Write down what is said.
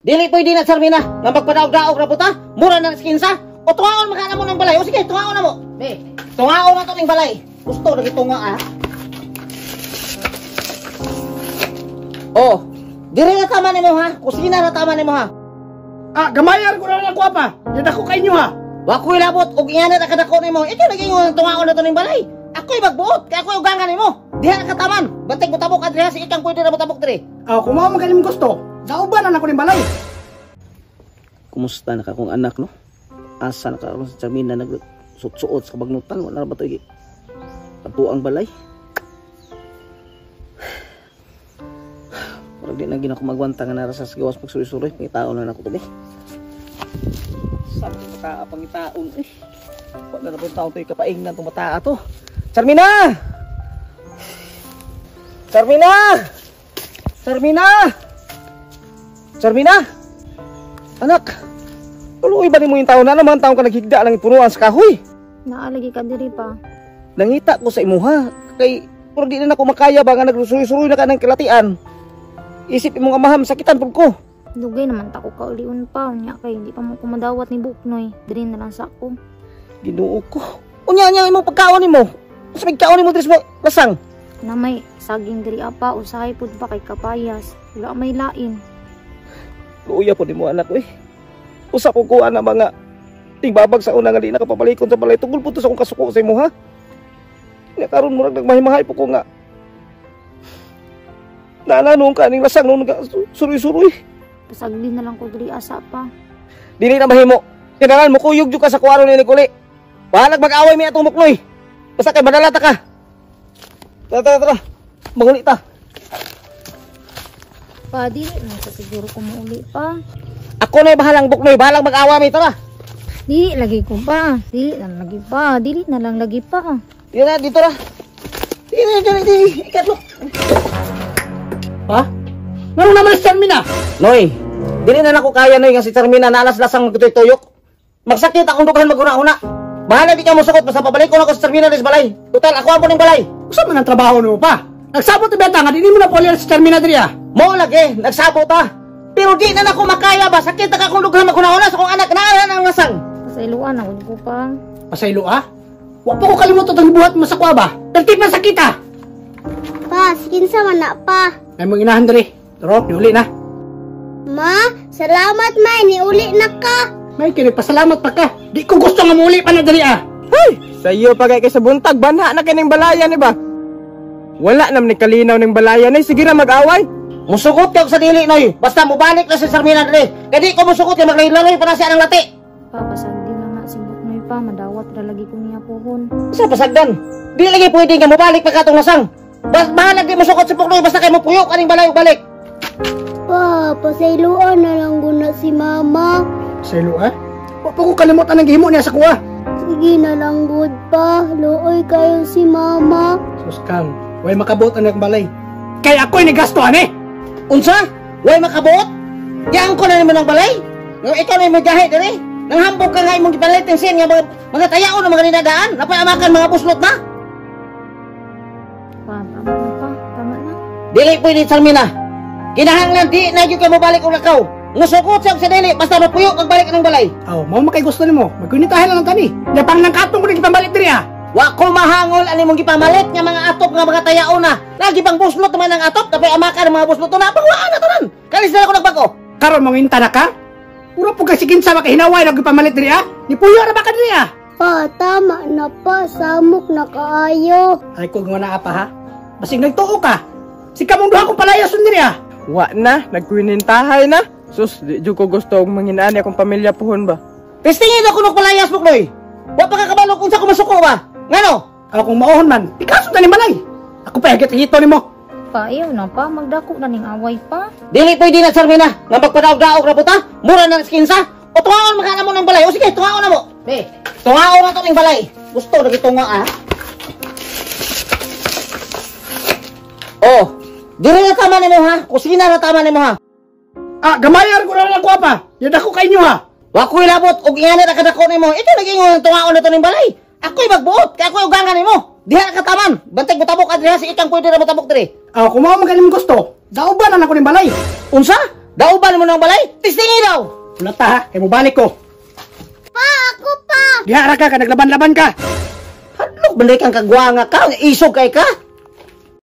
Dili pwede na Sarmina, nga magpadaog-daog na puta, mura na skinsa. O tungaon makana mo ng balay. O sige, tungaon na mo. Be, tungaon na to ng balay. Gusto na gitunga ah. Oh, diri na tama nimo ha. Kusina na tama nimo ha. Ah, gamayar ko na lang ko pa. Yan ako kay inyo ha. Wa ko'y labot og iyan na kadako nimo. Ikaw lagi yung tungaon na to ng balay. Ako'y magbuot, kaya ako'y ugangan nimo. Diha na kataman. Bantay mo tabok adriha si ikang pwede na matabok diri. Ah, kung mao magaling gusto. Dauban na ako ng balay. Kumusta na ka kong anak no? Asa na karon sa Sarmina nagsuot-suot sa kabagnutan, wala na ba ito ang balay? Parang di na ginako magwanta nga nara sa gawas pagsuri-suri, may tao na ako to be. Sabi ko mataapang itaon eh. Wala na po yung taon ito yung kapaing na itong mataa to. Sarmina! Sarmina! Sarmina! Sarmina! Anak! Tuloy ba ni mo yung taon na naman taon ka naghigda lang punuan sa kahoy? Naalagi ka diri pa. Nangita ko sa imuha. Kay, pero di na ako makaya ba nga nagsuruy-suruy na ka ng kilatian. Isip imong amaham, sakitan po ko. Dugay naman tako kauliun pa. Nya kay hindi pa mo kumadawat ni Buknoy. Diri na lang sa ako. Ginoo ko. Unya-nya imong pagkaon nimo. Sa pagkaon nimo diri sa lasang. Na may saging diri apa usahay pud pa kay kapayas. Wala may lain. Luya po nimo anak eh. Usap ko kuha na mga tingbabag sa una nga di nakapabalikon sa balay. Tungkol po to sa akong kasuko sa imo ha. Nga karon mo nagmahimahay po ko nga. Nananong ka ning lasang nung suruy-suruy. Pasagli na lang ko diri asa pa. Dili na mahimo. Kailangan mo kuyog jud ka sa kuwaro ni Nicole. Bahalag mag-away mi atong muknoy. Basta kay madalata ka. Tara. Maguli ta. Pa, dili na sa siguro kumuuli pa. Ako na bahalang buknoy, bahalang mag-awa mi tara. Dili lagi ko pa. Dili na lagi pa. Dili na lang lagi pa. Dito na, dito ra. Dili. Ikat mo. Ha? Ngano naman si Sarmina? Noy, dili na nako kaya noy nga si Sarmina naalas-lasang magtutoy-tuyok. Magsakit akong dugahan maguna-una. Bahala di ka mo sukot basta pabalik ko na ko sa Sarmina sa balay. Total ako ang ning balay. Usa man ang trabaho nimo pa? Nagsabot na benta nga di mo na polian si Sarmina diri ha. Mo lagi, nagsabot ta. Pero di na nako makaya ba sakit ka akong dugahan maguna-una sa akong anak na ang lasang. Pasailuan ako ko pa. Pasaylo ha? Wa pa ko kalimutan ang buhat mo sa kuha ba? Tertib na sakit ha. Pa, sikinsa man na pa. Ay mong inahan diri. Taro, niuli na. Ma, salamat ma, niuli na ka. May kinagpasalamat pa ka. Di ko gusto nga muli pa na diri ah. Hey, sayo pa kay sa buntag banha na kining balayan ni ba? Wala nam ni kalinaw ning balayan ni sige na mag-away. Musukot ka sa dili noy. Basta mobalik na si Sarmina diri. Kay di ko musukot kay maglahi-lahi pa na siya ng lati. Pa, pasagdi na nga si Buknoy pa. Madawat ra lagi ko niya pohon. Sa pasagdan. Di lagi pwede nga mobalik pa katong lasang. Bahala di musukot si Puknoy basta kay mo puyok aning balay balik. Pa, pasayloan na lang guna si mama. Saylo ah? Wa pa ko kalimutan ang gihimo niya sa kuha. Sige na lang good pa, luoy kayo si mama. Sus kang, way makabot ang balay. Kaya ako'y nagastuhan eh. Unsa? Way makabuot? Yang ko na naman ang balay? Ikaw na yung magahe diri? Nanghambog ka nga imong gipalit ng sin nga mga tayao na mga ninadaan. Napay amakan mga buslot na? Pa, tama na pa. Tama na. Dili pwede Sarmina. Kinahanglan di na gyud ka mobalik og lakaw. Musukot siya sa dili basta mapuyok ang balik ng balay. Oh, mau makay gusto nimo. Magkunitahan lang tani. Yapang nang katong ko nagipambalit diri ah. Wa ko mahangol ani mong gipamalit nga mga atop nga mga tayao na. Lagi pang buslot naman ang atop tapay amakan ang mga buslot na pangwaan na tanan. Kalis na ako nagbago. Karon mong inta na ka? Puro po kasi kinsa makahinaway nagipamalit diri ah. Nipuyo ra ba ka diri ah? Pa, tama na pa, samok na kaayo. Ay ko nga na apa ha. Basig nagtuo ka. Si kamong duha kong palayason diri ah. Wa na, nagkuinintahay na. Sus, di jud ko gusto og manginaan akong pamilya pohon ba. Testingin ako ng palayas mo Kloy. Wa pa ka kabalo kung sa kumasuko ba? Ngano? Ako kung maohon man, Picasso na ni balay. Ako pa higit-higito nimo. Pa, ayaw na pa. Magdako na ning away pa. Dili pwede na Sarmina nga magpadaog-daog ra puta. Mura na skinsa. O tungaon makana mo ng balay. O sige, tungaon na mo. Be, tungaon na to ning balay. Gusto na gitunga ah. Oh, dili na tama nimo ha. Kusina na tama nimo ha. Ah, gamayar ko na lang ko pa. Yan ako kay inyo ha. Wa ko'y labot og iyan na kadako nimo. Ito naging tungaon na to ning balay. Ako'y magbuot, kaya ako'y ugangan nimo. Diha ka taman. Bantay mo tabok adriha si ikang pwede ra mo tabok diri. Ah, kung mao magaling gusto. Dauban na ako ning balay. Unsa? Dauban mo ng balay, tistingi daw. Wala ta ha, kaya mo balik ko. Pa, ako pa! Diha ra ka, naglaban-laban ka. Hadlok, banday kang kagwanga ka, isog kay ka.